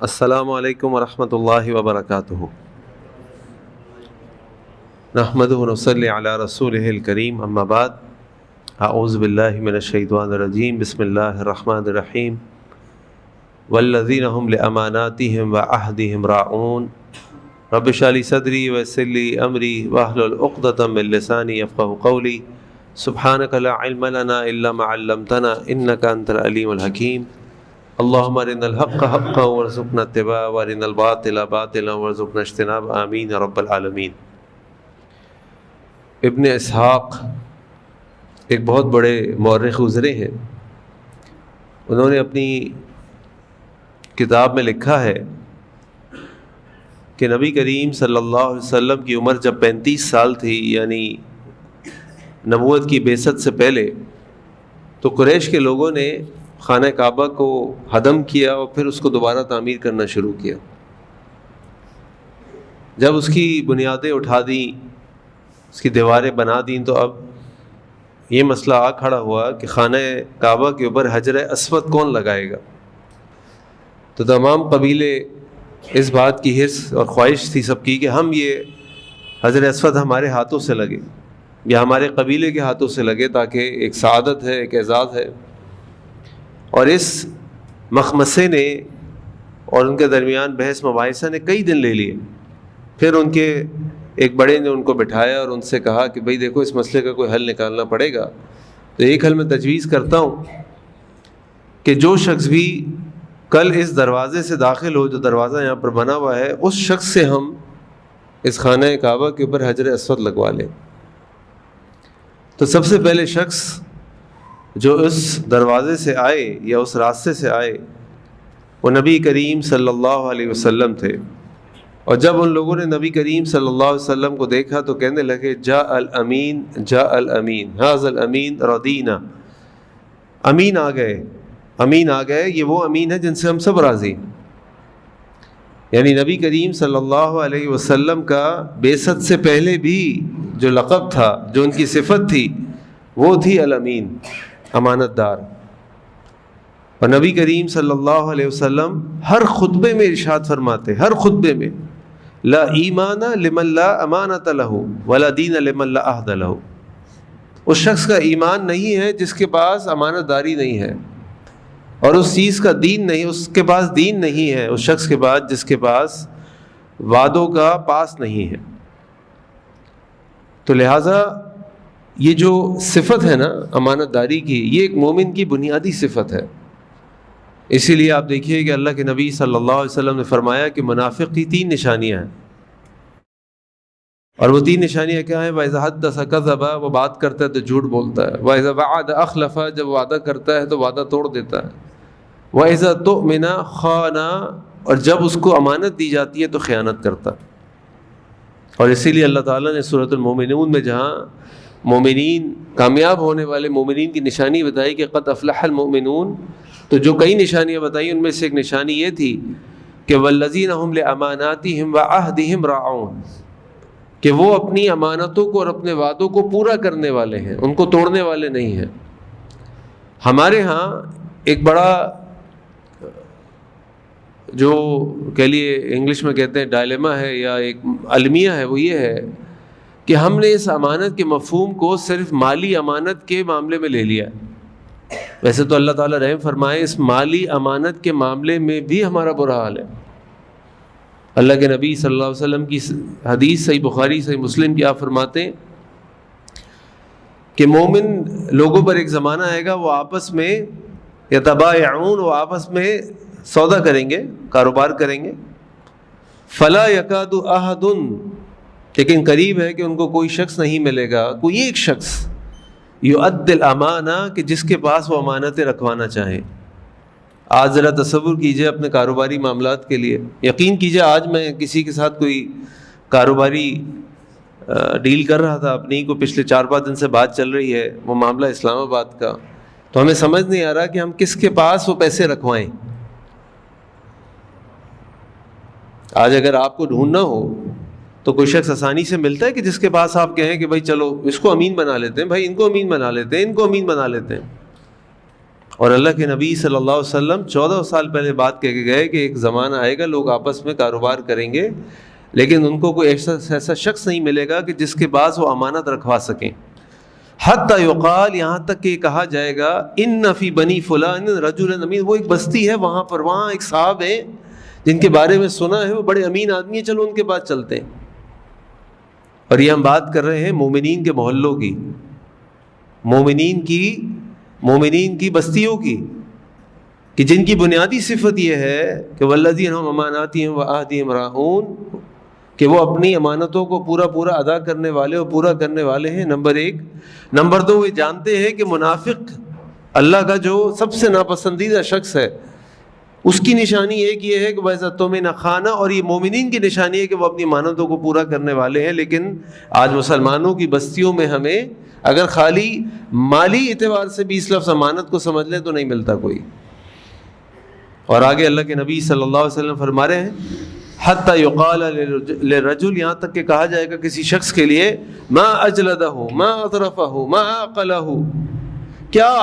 السلام علیکم ورحمۃ اللہ وبرکاتہ۔ نحمدہ ونصلی علی رسولہ الکریم، اما بعد، اعوذ باللہ من الشیطان الرجیم، بسم اللہ الرحمن الرحیم۔ والذین هم لاماناتهم وعہدهم راعون رب اشرح لی صدری ویسر لی امری واحلل عقدۃ من لسانی یفقہوا قولی سبحانک لا علم لنا الا ما علمتنا انک انت العلیم الحکیم۔ اللہم ارنا الحق حقا وارزقنا اتباعہ وارنا الباطل باطلا وارزقنا اجتنابہ، آمین یا رب العالمین۔ ابن اسحاق ایک بہت بڑے مورخ گزرے ہیں۔ انہوں نے اپنی کتاب میں لکھا ہے کہ نبی کریم صلی اللہ علیہ وسلم کی عمر جب 35 سال تھی، یعنی نبوت کی بعثت سے پہلے، تو قریش کے لوگوں نے خانہ کعبہ کو ہدم کیا اور پھر اس کو دوبارہ تعمیر کرنا شروع کیا۔ جب اس کی بنیادیں اٹھا دیں، اس کی دیواریں بنا دیں، تو اب یہ مسئلہ آ کھڑا ہوا کہ خانہ کعبہ کے اوپر حجر اسود کون لگائے گا۔ تو تمام قبیلے اس بات کی حرص اور خواہش تھی سب کی کہ ہم یہ حجر اسود ہمارے ہاتھوں سے لگے یا ہمارے قبیلے کے ہاتھوں سے لگے، تاکہ ایک سعادت ہے، ایک اعزاز ہے۔ اور اس مخمصے نے اور ان کے درمیان بحث مباحثہ نے کئی دن لے لیے۔ پھر ان کے ایک بڑے نے ان کو بٹھایا اور ان سے کہا کہ بھئی دیکھو، اس مسئلے کا کوئی حل نکالنا پڑے گا۔ تو ایک حل میں تجویز کرتا ہوں کہ جو شخص بھی کل اس دروازے سے داخل ہو، جو دروازہ یہاں پر بنا ہوا ہے، اس شخص سے ہم اس خانہ کعبہ کے اوپر حجر اسود لگوا لیں۔ تو سب سے پہلے شخص جو اس دروازے سے آئے یا اس راستے سے آئے، وہ نبی کریم صلی اللہ علیہ وسلم تھے۔ اور جب ان لوگوں نے نبی کریم صلی اللہ علیہ وسلم کو دیکھا تو کہنے لگے، جاء الامین جاء الامین ھذا الامین رضینا، امین آ گئے، امین آ گئے، یہ وہ امین ہے جن سے ہم سب راضی ہیں۔ یعنی نبی کریم صلی اللہ علیہ وسلم کا بعثت سے پہلے بھی جو لقب تھا، جو ان کی صفت تھی، وہ تھی الامین، امانت دار۔ اور نبی کریم صلی اللہ علیہ وسلم ہر خطبے میں ارشاد فرماتے، ہر خطبے میں، لا ایمان لمن لا امانت لہ ولا دین لمن لا عہد لہ۔ اس شخص کا ایمان نہیں ہے جس کے پاس امانت داری نہیں ہے، اور اس چیز کا دین نہیں، اس کے پاس دین نہیں ہے اس شخص کے پاس جس کے پاس وعدوں کا پاس نہیں ہے۔ تو لہٰذا یہ جو صفت ہے نا امانت داری کی، یہ ایک مومن کی بنیادی صفت ہے۔ اسی لیے آپ دیکھیے کہ اللہ کے نبی صلی اللہ علیہ وسلم نے فرمایا کہ منافق کی 3 نشانیاں ہیں، اور وہ 3 نشانیاں کیا ہیں؟ وَإِذَا حَدَّثَ كَذَبَ، وہ بات کرتا ہے تو جھوٹ بولتا ہے۔ وَإِذَا وَعَدَ أَخْلَفَ، جب وعدہ کرتا ہے تو وعدہ توڑ دیتا ہے۔ وَإِذَا تُؤْمِنَ خَانَ، اور جب اس کو امانت دی جاتی ہے تو خیانت کرتا ہے۔ اور اسی لیے اللہ تعالیٰ نے سورۃ المومنون میں جہاں مومنین، کامیاب ہونے والے مومنین کی نشانی بتائی کہ قد افلح المؤمنون، تو جو کئی نشانیاں بتائی ان میں سے ایک نشانی یہ تھی کہ والذین هم لاماناتهم وعہدهم راعون، کہ وہ اپنی امانتوں کو اور اپنے وعدوں کو پورا کرنے والے ہیں، ان کو توڑنے والے نہیں ہیں۔ ہمارے ہاں ایک بڑا جو کہہ لیے انگلش میں کہتے ہیں ڈائلیما ہے یا ایک المیہ ہے، وہ یہ ہے کہ ہم نے اس امانت کے مفہوم کو صرف مالی امانت کے معاملے میں لے لیا۔ ویسے تو اللہ تعالیٰ رحم فرمائے، اس مالی امانت کے معاملے میں بھی ہمارا برا حال ہے۔ اللہ کے نبی صلی اللہ علیہ وسلم کی حدیث صحیح بخاری صحیح مسلم کی آپ فرماتے ہیں کہ مومن لوگوں پر ایک زمانہ آئے گا، وہ آپس میں یتبایعون، وہ آپس میں سودا کریں گے، کاروبار کریں گے، فلا یکاد احد، لیکن قریب ہے کہ ان کو کوئی شخص نہیں ملے گا، کوئی ایک شخص یؤدی الامانہ، کہ جس کے پاس وہ امانتیں رکھوانا چاہیں۔ آج ذرا تصور کیجئے اپنے کاروباری معاملات کے لیے، یقین کیجئے آج میں کسی کے ساتھ کوئی کاروباری ڈیل کر رہا تھا اپنی کو، پچھلے 4-5 دن سے بات چل رہی ہے، وہ معاملہ اسلام آباد کا، تو ہمیں سمجھ نہیں آ رہا کہ ہم کس کے پاس وہ پیسے رکھوائیں۔ آج اگر آپ کو ڈھونڈنا ہو تو کوئی شخص آسانی سے ملتا ہے کہ جس کے پاس آپ کہیں کہ بھائی چلو اس کو امین بنا لیتے ہیں، بھائی ان کو امین بنا لیتے ہیں، ان کو امین بنا لیتے ہیں۔ اور اللہ کے نبی صلی اللہ علیہ وسلم 14 سال پہلے بات کہہ کے گئے کہ ایک زمانہ آئے گا لوگ آپس میں کاروبار کریں گے لیکن ان کو کوئی ایسا شخص نہیں ملے گا کہ جس کے پاس وہ امانت رکھوا سکیں. حتی یقال، یہاں تک کہ کہا جائے گا ان فی بنی فلان رجل امین، وہ ایک بستی ہے وہاں ایک صاحب ہیں جن کے بارے میں سنا ہے وہ بڑے امین آدمی ہیں، چلو ان کے پاس چلتے ہیں. اور یہ ہم بات کر رہے ہیں مومنین کے محلوں کی، مومنین کی بستیوں کی، کہ جن کی بنیادی صفت یہ ہے کہ والذین هم اماناتہم وعہدہم راعون، کہ وہ اپنی امانتوں کو پورا ادا کرنے والے اور پورا کرنے والے ہیں. نمبر 1. نمبر 2، وہ جانتے ہیں کہ منافق اللہ کا جو سب سے ناپسندیدہ شخص ہے اس کی نشانی ایک یہ ہے کہ وَإِذَا اؤْتُمِنَ خَانَ، اور یہ مومنین کی نشانی ہے کہ وہ اپنی امانتوں کو پورا کرنے والے ہیں. لیکن آج مسلمانوں کی بستیوں میں ہمیں اگر خالی مالی اعتبار سے بھی اس لفظ امانت کو سمجھ لیں تو نہیں ملتا کوئی. اور آگے اللہ کے نبی صلی اللہ علیہ وسلم فرما رہے ہیں حتی یقال للرجل، یہاں تک کہ کہا جائے گا کسی شخص کے لیے ما اجلدہ ما اطرفہ ما عقلہ، کیا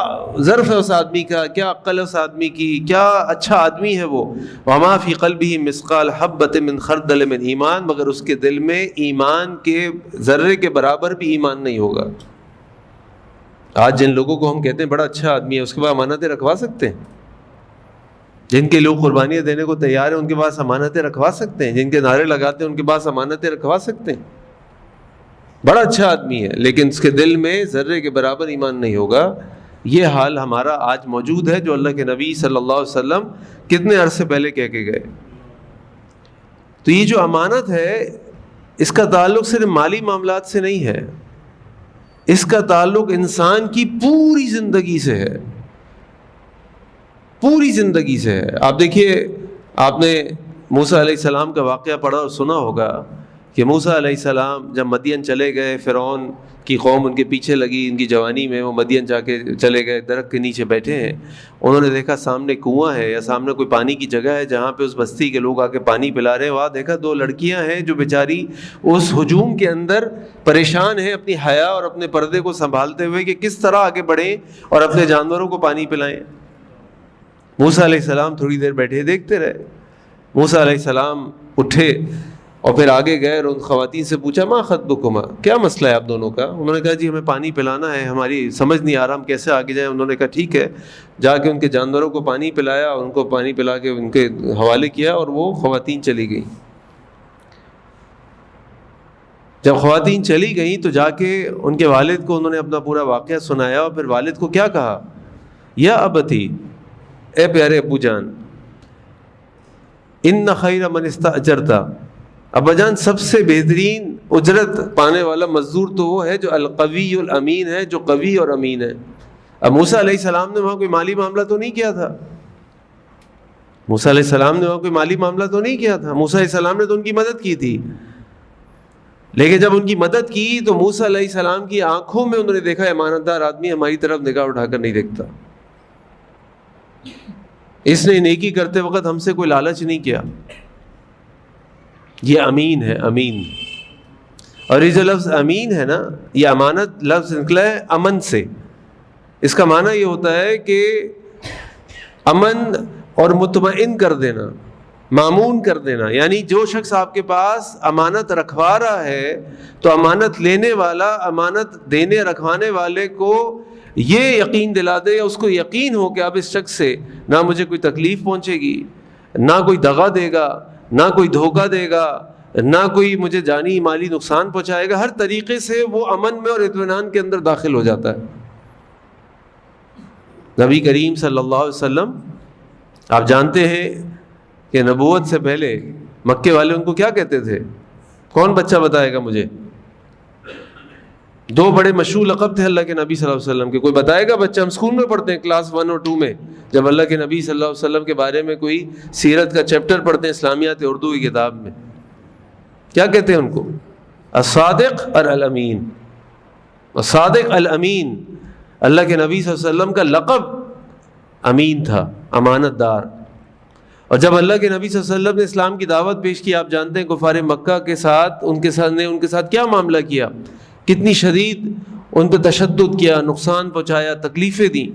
ظرف ہے اس آدمی کا، کیا عقل ہے اس آدمی کی، کیا اچھا آدمی ہے وہ. وما فی قلبہ مثقال حبۃ من خردل من ایمان، مگر اس کے دل میں ایمان کے ذرے کے برابر بھی ایمان نہیں ہوگا. آج جن لوگوں کو ہم کہتے ہیں بڑا اچھا آدمی ہے، اس کے بعد امانتیں رکھوا سکتے ہیں؟ جن کے لوگ قربانیاں دینے کو تیار ہیں ان کے پاس امانتیں رکھوا سکتے ہیں؟ جن کے نعرے لگاتے ہیں ان کے پاس امانتیں رکھوا سکتے ہیں؟ بڑا اچھا آدمی ہے لیکن اس کے دل میں ذرے کے برابر ایمان نہیں ہوگا. یہ حال ہمارا آج موجود ہے جو اللہ کے نبی صلی اللہ علیہ وسلم کتنے عرصے پہلے کہہ کے گئے. تو یہ جو امانت ہے اس کا تعلق صرف مالی معاملات سے نہیں ہے، اس کا تعلق انسان کی پوری زندگی سے ہے، پوری زندگی سے ہے. آپ دیکھیے، آپ نے موسیٰ علیہ السلام کا واقعہ پڑھا اور سنا ہوگا کہ موسیٰ علیہ السلام جب مدین چلے گئے، فرعون کی قوم ان کے پیچھے لگی، ان کی جوانی میں وہ مدین جا کے چلے گئے، درخت کے نیچے بیٹھے ہیں. انہوں نے دیکھا سامنے کنواں ہے یا سامنے کوئی پانی کی جگہ ہے جہاں پہ اس بستی کے لوگ آ کے پانی پلا رہے ہیں. وہاں دیکھا 2 لڑکیاں ہیں جو بیچاری اس ہجوم کے اندر پریشان ہیں اپنی حیا اور اپنے پردے کو سنبھالتے ہوئے کہ کس طرح آگے بڑھیں اور اپنے جانوروں کو پانی پلائیں. موسیٰ علیہ السلام تھوڑی دیر بیٹھے دیکھتے رہے. موسیٰ علیہ السلام اٹھے اور پھر آگے گئے اور ان خواتین سے پوچھا ما خطبکما، کیا مسئلہ ہے آپ دونوں کا؟ انہوں نے کہا جی ہمیں پانی پلانا ہے، ہماری سمجھ نہیں آ رہا ہم کیسے آگے جائیں. انہوں نے کہا ٹھیک ہے. جا کے ان کے جانوروں کو پانی پلایا اور ان کو پانی پلا کے ان کے حوالے کیا اور وہ خواتین چلی گئیں. جب خواتین چلی گئیں تو جا کے ان کے والد کو انہوں نے اپنا پورا واقعہ سنایا اور پھر والد کو کیا کہا، یا ابتی، اے پیارے ابو جان، ان خیر من استاجرت، ابا جان سب سے بہترین اجرت پانے والا مزدور تو وہ ہے جو القوی الامین ہے، جو قوی اور امین ہے. اب موسیٰ علیہ السلام نے وہاں کوئی مالی معاملہ تو نہیں کیا تھا، موسیٰ علیہ السلام نے وہاں کوئی مالی معاملہ تو نہیں کیا تھا، موسیٰ علیہ السلام نے تو ان کی مدد کی تھی. لیکن جب ان کی مدد کی تو موسیٰ علیہ السلام کی آنکھوں میں انہوں نے دیکھا امانت دار آدمی ہماری طرف نگاہ اٹھا کر نہیں دیکھتا، اس نے نیکی کرتے وقت ہم سے کوئی لالچ نہیں کیا. یہ امین ہے، امین. اور یہ جو لفظ امین ہے نا، یہ امانت لفظ نکلا ہے امن سے. اس کا معنی یہ ہوتا ہے کہ امن اور مطمئن کر دینا، مامون کر دینا. یعنی جو شخص آپ کے پاس امانت رکھوا رہا ہے تو امانت لینے والا امانت دینے رکھوانے والے کو یہ یقین دلا دے، یا اس کو یقین ہو کہ اب اس شخص سے نہ مجھے کوئی تکلیف پہنچے گی، نہ کوئی دغا دے گا، نہ کوئی دھوکہ دے گا، نہ کوئی مجھے جانی مالی نقصان پہنچائے گا. ہر طریقے سے وہ امن میں اور اطمینان کے اندر داخل ہو جاتا ہے. نبی کریم صلی اللہ علیہ وسلم آپ جانتے ہیں کہ نبوت سے پہلے مکے والے ان کو کیا کہتے تھے؟ کون بچہ بتائے گا مجھے؟ 2 بڑے مشہور لقب تھے اللہ کے نبی صلی اللہ علیہ وسلم کے. کوئی بتائے گا بچہ؟ ہم اسکول میں پڑھتے ہیں کلاس 1 اور 2 میں، جب اللہ کے نبی صلی اللہ علیہ وسلم کے بارے میں کوئی سیرت کا چیپٹر پڑھتے ہیں اسلامیات اردو کی کتاب میں، کیا کہتے ہیں ان کو؟ الصادق اور الامین. الصادق الامین. اللہ کے نبی صلی اللہ علیہ وسلم کا لقب امین تھا، امانت دار. اور جب اللہ کے نبی صلی اللہ علیہ وسلم نے اسلام کی دعوت پیش کی، آپ جانتے ہیں کفار مکہ کے ساتھ ان کے ساتھ کیا معاملہ کیا، کتنی شدید ان پہ تشدد کیا، نقصان پہنچایا، تکلیفیں دیں.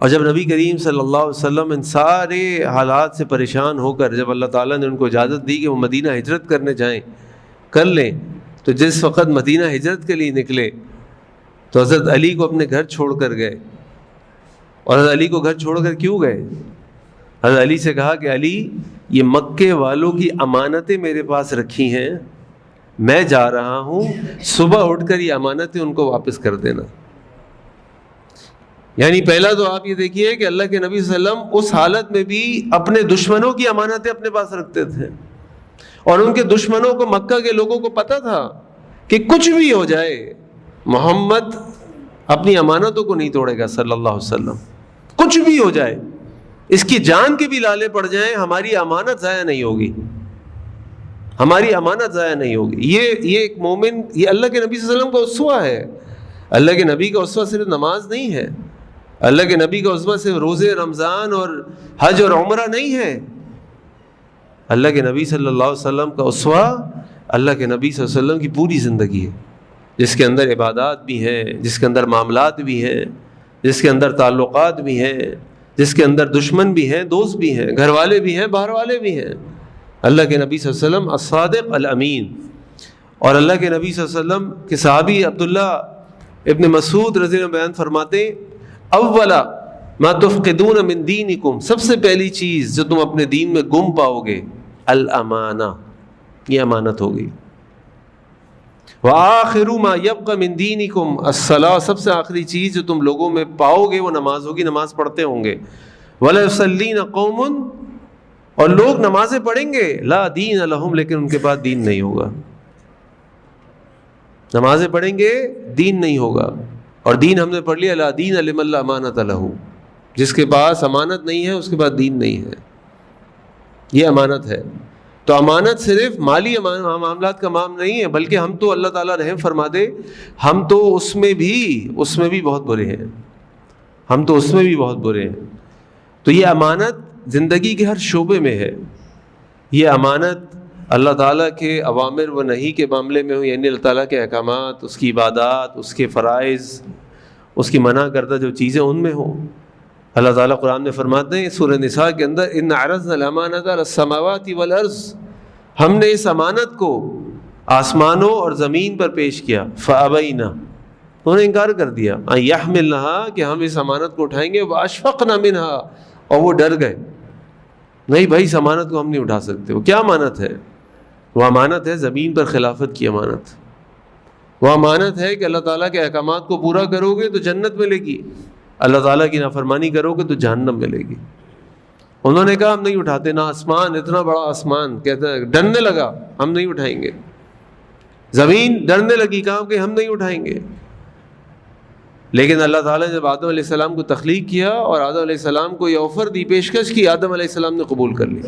اور جب نبی کریم صلی اللہ علیہ وسلم ان سارے حالات سے پریشان ہو کر جب اللہ تعالیٰ نے ان کو اجازت دی کہ وہ مدینہ ہجرت کرنے جائیں کر لیں، تو جس وقت مدینہ ہجرت کے لیے نکلے تو حضرت علی کو اپنے گھر چھوڑ کر گئے. اور حضرت علی کو گھر چھوڑ کر کیوں گئے؟ حضرت علی سے کہا کہ علی، یہ مکے والوں کی امانتیں میرے پاس رکھی ہیں، میں جا رہا ہوں، صبح اٹھ کر یہ امانتیں ان کو واپس کر دینا. یعنی پہلا تو آپ یہ دیکھیے کہ اللہ کے نبی صلی اللہ علیہ وسلم اس حالت میں بھی اپنے دشمنوں کی امانتیں اپنے پاس رکھتے تھے، اور ان کے دشمنوں کو، مکہ کے لوگوں کو پتہ تھا کہ کچھ بھی ہو جائے محمد اپنی امانتوں کو نہیں توڑے گا صلی اللہ علیہ وسلم. کچھ بھی ہو جائے، اس کی جان کے بھی لالے پڑ جائیں، ہماری امانت ضائع نہیں ہوگی، ہماری امانت ضائع نہیں ہوگی. یہ ایک مومن، یہ اللہ کے نبی صلی اللہ علیہ وسلم کا اسوہ ہے. اللہ کے نبی کا اسوہ صرف نماز نہیں ہے، اللہ کے نبی کا اسوہ صرف روزے رمضان اور حج اور عمرہ نہیں ہے. اللہ کے نبی صلی اللہ علیہ وسلم کا اسوہ اللہ کے نبی صلی اللہ علیہ وسلم کی پوری زندگی ہے، جس کے اندر عبادات بھی ہیں، جس کے اندر معاملات بھی ہیں، جس کے اندر تعلقات بھی ہیں، جس کے اندر دشمن بھی ہیں، دوست بھی ہیں، گھر والے بھی ہیں، باہر والے بھی ہیں. اللہ کے نبی صلی اللہ علیہ وسلم الصادق الامین. اور اللہ کے نبی صلی اللہ علیہ وسلم کے صحابی عبداللہ ابن مسعود رضی اللہ عنہ بیان فرماتے، اولا ما تفقدون من دینکم، سب سے پہلی چیز جو تم اپنے دین میں گم پاؤ گے، الامانہ، یہ امانت ہوگی. وآخر ما یبقى من دینکم الصلاۃ، سب سے آخری چیز جو تم لوگوں میں پاؤ گے وہ نماز ہوگی، نماز پڑھتے ہوں گے. ولا یصلین قوم، اور لوگ نمازیں پڑھیں گے، لا دین لہم، لیکن ان کے پاس دین نہیں ہوگا. نمازیں پڑھیں گے، دین نہیں ہوگا. اور دین ہم نے پڑھ لیا، لا دین لمن لا امانۃ لہ، جس کے پاس امانت نہیں ہے اس کے پاس دین نہیں ہے. یہ امانت ہے. تو امانت صرف مالی معاملات کا معاملہ نہیں ہے، بلکہ ہم تو اللہ تعالیٰ رحم فرما دے، ہم تو اس میں بھی بہت برے ہیں، ہم تو اس میں بھی بہت برے ہیں. تو یہ امانت زندگی کے ہر شعبے میں ہے. یہ امانت اللہ تعالیٰ کے اوامر و نہی کے معاملے میں ہو، یعنی اللہ تعالیٰ کے احکامات، اس کی عبادات، اس کے فرائض، اس کی منع کردہ جو چیزیں ان میں ہوں. اللہ تعالیٰ قرآن میں فرماتے ہیں سورہ نساء کے اندر، ان عرضنا الامانۃ علی السماوات والارض، ہم نے اس امانت کو آسمانوں اور زمین پر پیش کیا، فابینا، انہوں نے انکار کر دیا، ان یحملنها، کہ ہم اس امانت کو اٹھائیں گے، واشفقنا منها، اور وہ ڈر گئے، نہیں بھائی اس امانت کو ہم نہیں اٹھا سکتے. وہ کیا امانت ہے؟ وہ امانت ہے زمین پر خلافت کی امانت. وہ امانت ہے کہ اللہ تعالیٰ کے احکامات کو پورا کرو گے تو جنت ملے گی، اللہ تعالیٰ کی نافرمانی کرو گے تو جہنم ملے گی. انہوں نے کہا ہم نہیں اٹھاتے، نہ آسمان، اتنا بڑا آسمان، کہتا ہے ڈرنے لگا، ہم نہیں اٹھائیں گے. زمین ڈرنے لگی، کہا کہ ہم نہیں اٹھائیں گے. لیکن اللہ تعالیٰ نے جب آدم علیہ السلام کو تخلیق کیا اور آدم علیہ السلام کو یہ آفر دی، پیشکش کی، آدم علیہ السلام نے قبول کر لی.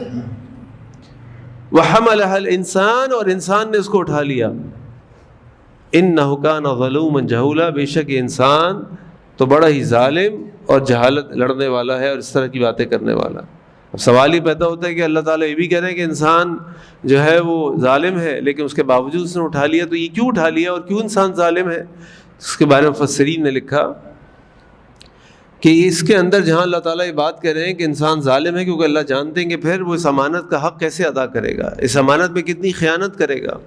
وَحَمَلَهَا الْإِنسَانُ، اور انسان نے اس کو اٹھا لیا. إِنَّهُ كَانَ ظَلُومًا جَهُولًا، بے شک انسان تو بڑا ہی ظالم اور جہالت لڑنے والا ہے اور اس طرح کی باتیں کرنے والا. اب سوال ہی پیدا ہوتا ہے کہ اللہ تعالیٰ یہ بھی کہہ رہے ہیں کہ انسان جو ہے وہ ظالم ہے، لیکن اس کے باوجود اس نے اٹھا لیا. تو یہ کیوں اٹھا لیا اور کیوں انسان ظالم ہے؟ اس کے بارے میں مفسرین نے لکھا کہ اس کے اندر جہاں اللہ تعالیٰ یہ بات کہہ رہے ہیں کہ انسان ظالم ہے، کیونکہ اللہ جانتے ہیں کہ پھر وہ اس امانت کا حق کیسے ادا کرے گا، اس امانت میں کتنی خیانت کرے گا.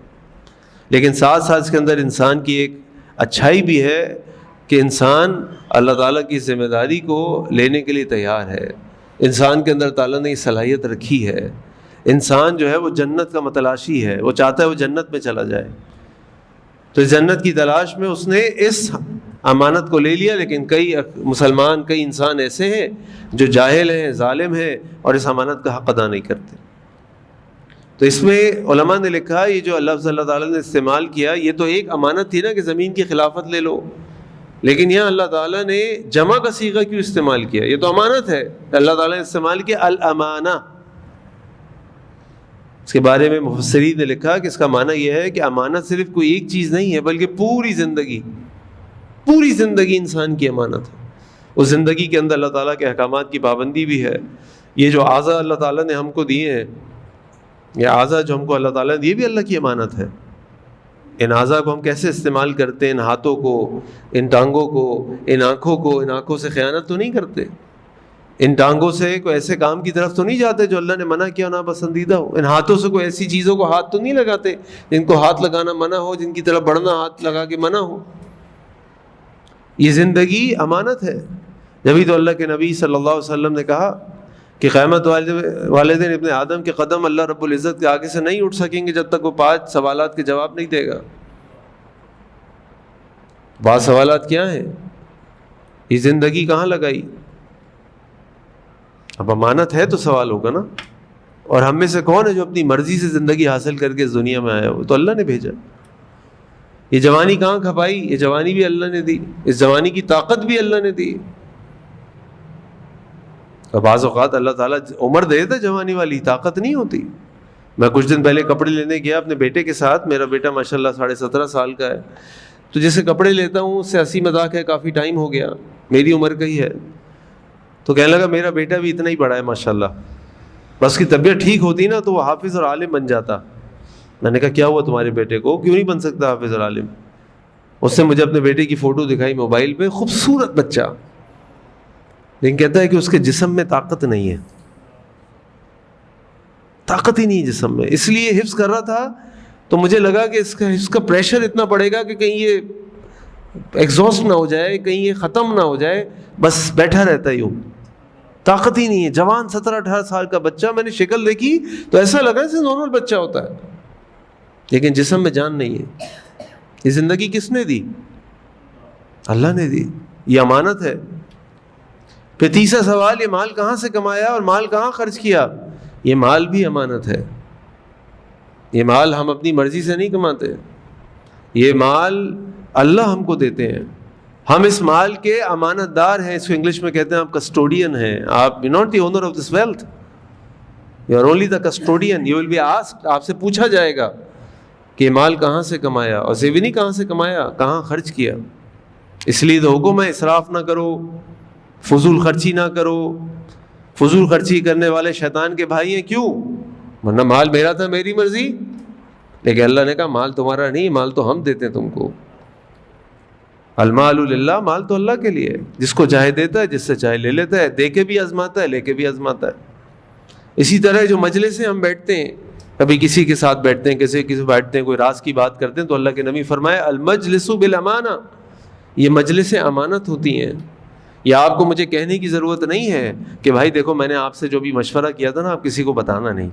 لیکن ساتھ ساتھ اس کے اندر انسان کی ایک اچھائی بھی ہے کہ انسان اللہ تعالیٰ کی ذمہ داری کو لینے کے لیے تیار ہے. انسان کے اندر تعالیٰ نے یہ صلاحیت رکھی ہے. انسان جو ہے وہ جنت کا متلاشی ہے، وہ چاہتا ہے وہ جنت میں چلا جائے. تو اس جنت کی تلاش میں اس نے اس امانت کو لے لیا. لیکن کئی مسلمان، کئی انسان ایسے ہیں جو جاہل ہیں، ظالم ہیں اور اس امانت کا حق ادا نہیں کرتے. تو اس میں علماء نے لکھا یہ جو لفظ اللہ تعالیٰ نے استعمال کیا، یہ تو ایک امانت تھی نا کہ زمین کی خلافت لے لو، لیکن یہاں اللہ تعالیٰ نے جمع کا صیغہ کیوں استعمال کیا؟ یہ تو امانت ہے. اللہ تعالیٰ نے استعمال کیا الامانہ. اس کے بارے میں مفسرین نے لکھا کہ اس کا معنی یہ ہے کہ امانت صرف کوئی ایک چیز نہیں ہے، بلکہ پوری زندگی انسان کی امانت ہے. اس زندگی کے اندر اللہ تعالیٰ کے احکامات کی پابندی بھی ہے. یہ جو اعضاء اللہ تعالیٰ نے ہم کو دیے ہیں، یہ اعضاء جو ہم کو اللہ تعالیٰ نے، یہ بھی اللہ کی امانت ہے. ان اعضاء کو ہم کیسے استعمال کرتے ہیں، ان ہاتھوں کو، ان ٹانگوں کو، ان آنکھوں کو، ان آنکھوں سے خیانت تو نہیں کرتے. ان ٹانگوں سے کوئی ایسے کام کی طرف تو نہیں جاتے جو اللہ نے منع کیا ناپسندیدہ ہو. ان ہاتھوں سے کوئی ایسی چیزوں کو ہاتھ تو نہیں لگاتے جن کو ہاتھ لگانا منع ہو, جن کی طرف بڑھنا ہاتھ لگا کے منع ہو. یہ زندگی امانت ہے. جبھی تو اللہ کے نبی صلی اللہ علیہ وسلم نے کہا کہ قیامت والدین ابن آدم کے قدم اللہ رب العزت کے آگے سے نہیں اٹھ سکیں گے جب تک وہ 5 سوالات کے جواب نہیں دے گا. 5 سوالات کیا ہیں؟ یہ زندگی کہاں لگائی؟ اب امانت ہے تو سوال ہوگا نا. اور ہم میں سے کون ہے جو اپنی مرضی سے زندگی حاصل کر کے اس دنیا میں آیا ہو؟ تو اللہ نے بھیجا. یہ جوانی کہاں کھپائی؟ یہ جوانی بھی اللہ نے دی, اس جوانی کی طاقت بھی اللہ نے دی. اور بعض اوقات اللہ تعالیٰ عمر دے دیتا, جوانی والی طاقت نہیں ہوتی. میں کچھ دن پہلے کپڑے لینے گیا اپنے بیٹے کے ساتھ. میرا بیٹا ماشاءاللہ 17.5 سال کا ہے. تو جیسے کپڑے لیتا ہوں اس سے ہنسی مذاق ہے, کافی ٹائم ہو گیا, میری عمر کا ہی ہے. تو کہنے لگا میرا بیٹا بھی اتنا ہی بڑا ہے ماشاءاللہ, بس کی طبیعت ٹھیک ہوتی نا تو وہ حافظ اور عالم بن جاتا. میں نے کہا کیا ہوا تمہارے بیٹے کو, کیوں نہیں بن سکتا حافظ اور عالم؟ اس نے مجھے اپنے بیٹے کی فوٹو دکھائی موبائل پہ, خوبصورت بچہ, لیکن کہتا ہے کہ اس کے جسم میں طاقت نہیں ہے, طاقت ہی نہیں ہے جسم میں. اس لیے حفظ کر رہا تھا تو مجھے لگا کہ اس کا پریشر اتنا پڑے گا کہ کہیں یہ ایگزاسٹ نہ ہو جائے, کہیں یہ ختم نہ ہو جائے, بس بیٹھا رہتا ہے یوں, طاقت ہی نہیں ہے. جوان 17-18 سال کا بچہ, میں نے شکل دیکھی تو ایسا لگا جیسے نارمل بچہ ہوتا ہے, لیکن جسم میں جان نہیں ہے. یہ زندگی کس نے دی؟ اللہ نے دی. یہ امانت ہے. پھر تیسرا سوال, یہ مال کہاں سے کمایا اور مال کہاں خرچ کیا؟ یہ مال بھی امانت ہے. یہ مال ہم اپنی مرضی سے نہیں کماتے, یہ مال اللہ ہم کو دیتے ہیں. ہم اس مال کے امانت دار ہیں. اس کو انگلش میں کہتے ہیں آپ کسٹوڈین ہیں. آپ not the owner of this wealth, you are only the custodian. You will be asked, آپ سے پوچھا جائے گا کہ مال کہاں سے کمایا, اور سیونی کہاں سے کمایا, کہاں خرچ کیا. اس لیے تو حکم ہے اسراف نہ کرو, فضول خرچی نہ کرو. فضول خرچی کرنے والے شیطان کے بھائی ہیں. کیوں؟ ورنہ مال میرا تھا, میری مرضی. لیکن اللہ نے کہا مال تمہارا نہیں, مال تو ہم دیتے ہیں تم کو. المال للہ, مال تو اللہ کے لیے ہے. جس کو چاہے دیتا ہے, جس سے چاہے لے لیتا ہے, دے کے بھی آزماتا ہے, لے کے بھی آزماتا ہے. اسی طرح جو مجلس سے ہم بیٹھتے ہیں, کبھی کسی کے ساتھ بیٹھتے ہیں, کسی بیٹھتے ہیں, کوئی راز کی بات کرتے ہیں, تو اللہ کے نبی فرمائے المجلس بالامانہ, یہ مجلس امانت ہوتی ہیں. یا آپ کو مجھے کہنے کی ضرورت نہیں ہے کہ بھائی دیکھو میں نے آپ سے جو بھی مشورہ کیا تھا نا, آپ کسی کو بتانا نہیں.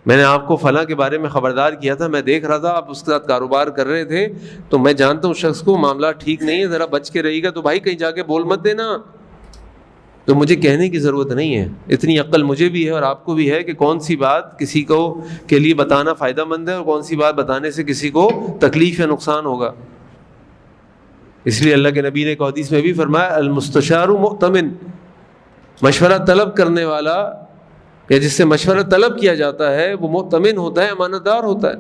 میں نے آپ کو فلاں کے بارے میں خبردار کیا تھا, میں دیکھ رہا تھا آپ اس کے ساتھ کاروبار کر رہے تھے, تو میں جانتا ہوں شخص کو معاملات ٹھیک نہیں ہے, ذرا بچ کے رہیے گا, تو بھائی کہیں جا کے بول مت دینا. تو مجھے کہنے کی ضرورت نہیں ہے. اتنی عقل مجھے بھی ہے اور آپ کو بھی ہے کہ کون سی بات کسی کو کے لیے بتانا فائدہ مند ہے اور کون سی بات بتانے سے کسی کو تکلیف یا نقصان ہوگا. اس لیے اللہ کے نبی نے ایک حدیث میں بھی فرمایا المستشار مؤتمن, مشورہ طلب کرنے والا یا جس سے مشورہ طلب کیا جاتا ہے وہ مؤتمن ہوتا ہے, امانت دار ہوتا ہے.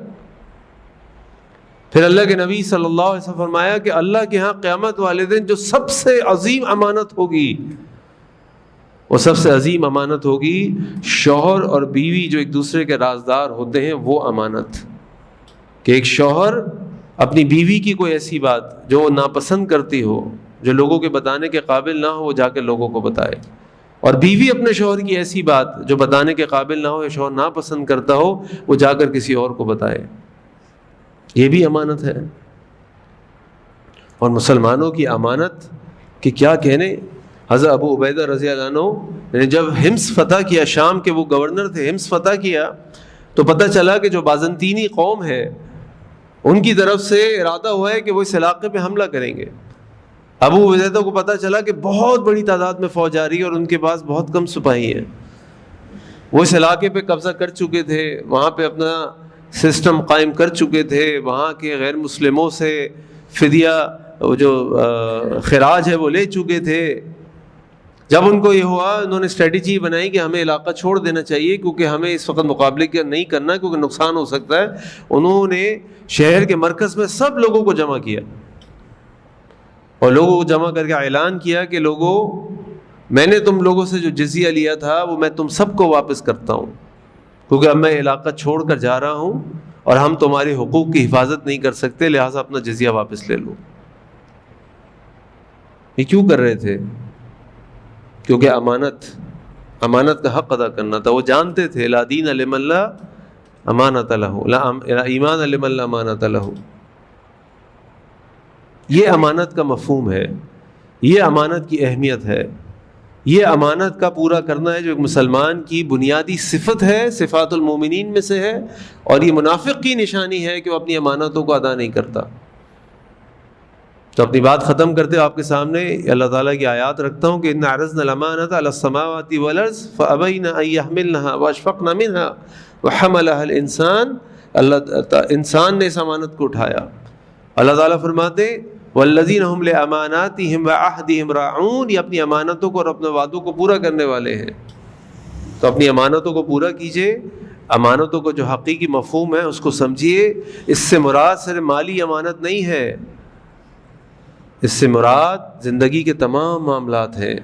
پھر اللہ کے نبی صلی اللہ علیہ وسلم فرمایا کہ اللہ کے ہاں قیامت والے دن جو سب سے عظیم امانت ہوگی, وہ سب سے عظیم امانت ہوگی شوہر اور بیوی جو ایک دوسرے کے رازدار ہوتے ہیں, وہ امانت. کہ ایک شوہر اپنی بیوی کی کوئی ایسی بات جو وہ ناپسند کرتی ہو, جو لوگوں کے بتانے کے قابل نہ ہو, وہ جا کے لوگوں کو بتائے. اور بیوی اپنے شوہر کی ایسی بات جو بتانے کے قابل نہ ہو یا شوہر ناپسند کرتا ہو, وہ جا کر کسی اور کو بتائے. یہ بھی امانت ہے. اور مسلمانوں کی امانت کہ کیا کہنے. حضرت ابو عبیدہ رضی اللہ عنہ نے جب ہمس فتح کیا, شام کے وہ گورنر تھے, ہمس فتح کیا, تو پتہ چلا کہ جو بازنطینی قوم ہے ان کی طرف سے ارادہ ہوا ہے کہ وہ اس علاقے پہ حملہ کریں گے. ابو عبیدہ کو پتہ چلا کہ بہت بڑی تعداد میں فوج آ رہی ہے اور ان کے پاس بہت کم سپاہی ہیں. وہ اس علاقے پہ قبضہ کر چکے تھے, وہاں پہ اپنا سسٹم قائم کر چکے تھے, وہاں کے غیر مسلموں سے فدیہ جو خراج ہے وہ لے چکے تھے. جب ان کو یہ ہوا, انہوں نے اسٹریٹجی بنائی کہ ہمیں علاقہ چھوڑ دینا چاہیے کیونکہ ہمیں اس وقت مقابلے نہیں کرنا کیونکہ نقصان ہو سکتا ہے. انہوں نے شہر کے مرکز میں سب لوگوں کو جمع کیا اور لوگوں کو جمع کر کے اعلان کیا کہ لوگوں, میں نے تم لوگوں سے جو جزیہ لیا تھا وہ میں تم سب کو واپس کرتا ہوں, کیونکہ اب میں علاقہ چھوڑ کر جا رہا ہوں اور ہم تمہارے حقوق کی حفاظت نہیں کر سکتے, لہٰذا اپنا جزیہ واپس لے لو. یہ کیوں کر رہے تھے؟ کیونکہ امانت کا حق ادا کرنا تھا. وہ جانتے تھے لا دین لمن لا امانت لہ، لا ایمان لمن لا امانت لہ. یہ امانت کا مفہوم ہے، یہ امانت کی اہمیت ہے، یہ امانت کا پورا کرنا ہے جو ایک مسلمان کی بنیادی صفت ہے، صفات المومنین میں سے ہے، اور یہ منافق کی نشانی ہے کہ وہ اپنی امانتوں کو ادا نہیں کرتا. تو اپنی بات ختم کرتے ہوئے آپ کے سامنے اللہ تعالیٰ کی آیات رکھتا ہوں کہ اِنَّا عَرَضْنَا الْأَمَانَةَ عَلَى السَّمَاوَاتِ وَالْأَرْضِ فَأَبَيْنَ أَن يَحْمِلْنَهَا وَأَشْفَقْنَ مِنْهَا وَحَمَلَهَا الْإِنسَانُ. انسان نے اس امانت کو اٹھایا. اللہ تعالیٰ فرماتے وَالَّذِينَ هُمْ لِأَمَانَاتِهِمْ وَعَهْدِهِمْ رَاعُونَ، یہ اپنی امانتوں کو اور اپنے وعدوں کو پورا کرنے والے ہیں. تو اپنی امانتوں کو پورا کیجئے. امانتوں کو جو حقیقی مفہوم ہے اس کو سمجھیے. اس سے مراد صرف مالی امانت نہیں ہے، اس سے مراد زندگی کے تمام معاملات ہیں.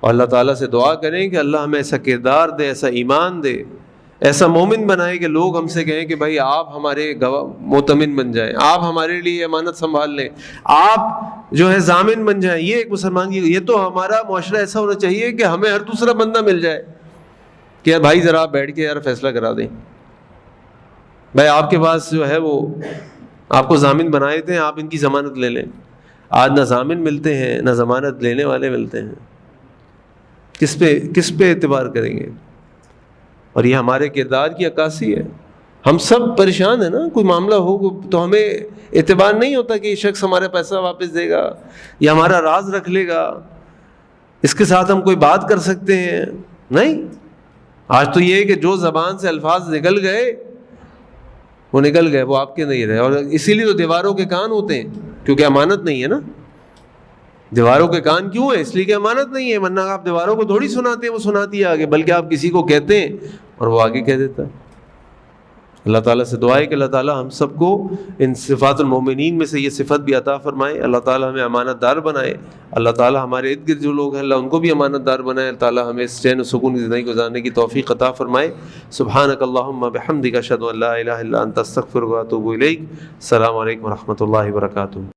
اور اللہ تعالیٰ سے دعا کریں کہ اللہ ہمیں ایسا کردار دے، ایسا ایمان دے، ایسا مومن بنائے کہ لوگ ہم سے کہیں کہ بھائی آپ ہمارے موتمن بن جائیں، آپ ہمارے لیے امانت سنبھال لیں، آپ جو ہے ضامن بن جائیں. یہ ایک مسلمان کی، یہ تو ہمارا معاشرہ ایسا ہونا چاہیے کہ ہمیں ہر دوسرا بندہ مل جائے کہ یار بھائی ذرا آپ بیٹھ کے یار فیصلہ کرا دیں، بھائی آپ کے پاس جو ہے وہ آپ کو ضامن بنائے تھے، آپ ان کی ضمانت لے لیں. آج نہ ضامن ملتے ہیں نہ ضمانت لینے والے ملتے ہیں. کس پہ اعتبار کریں گے؟ اور یہ ہمارے کردار کی عکاسی ہے. ہم سب پریشان ہیں نا، کوئی معاملہ ہو تو ہمیں اعتبار نہیں ہوتا کہ یہ شخص ہمارا پیسہ واپس دے گا یا ہمارا راز رکھ لے گا، اس کے ساتھ ہم کوئی بات کر سکتے ہیں. نہیں، آج تو یہ ہے کہ جو زبان سے الفاظ نکل گئے وہ نکل گئے، وہ آپ کے نہیں رہے. اور اسی لیے تو دیواروں کے کان ہوتے ہیں، کیونکہ امانت نہیں ہے نا. دیواروں کے کان کیوں ہیں؟ اس لیے کہ امانت نہیں ہے، ورنہ آپ دیواروں کو تھوڑی سناتے ہیں، وہ سناتی ہے آگے، بلکہ آپ کسی کو کہتے ہیں اور وہ آگے کہہ دیتا ہے. اللہ تعالیٰ سے دعا ہے کہ اللہ تعالیٰ ہم سب کو ان صفات المومنین میں سے یہ صفت بھی عطا فرمائے. اللہ تعالیٰ ہمیں امانت دار بنائے. اللہ تعالیٰ ہمارے ارد گرد جو لوگ ہیں اللہ ان کو بھی امانت دار بنائے. اللہ تعالیٰ ہمیں اس چین و سکون کی زندگی گزارنے کی توفیق عطا فرمائے. سبحانک اللہم بحمدک اشہد ان لا الہ الا انت استغفرک و اتوب الیک. السلام علیکم و رحمۃ اللہ وبرکاتہ.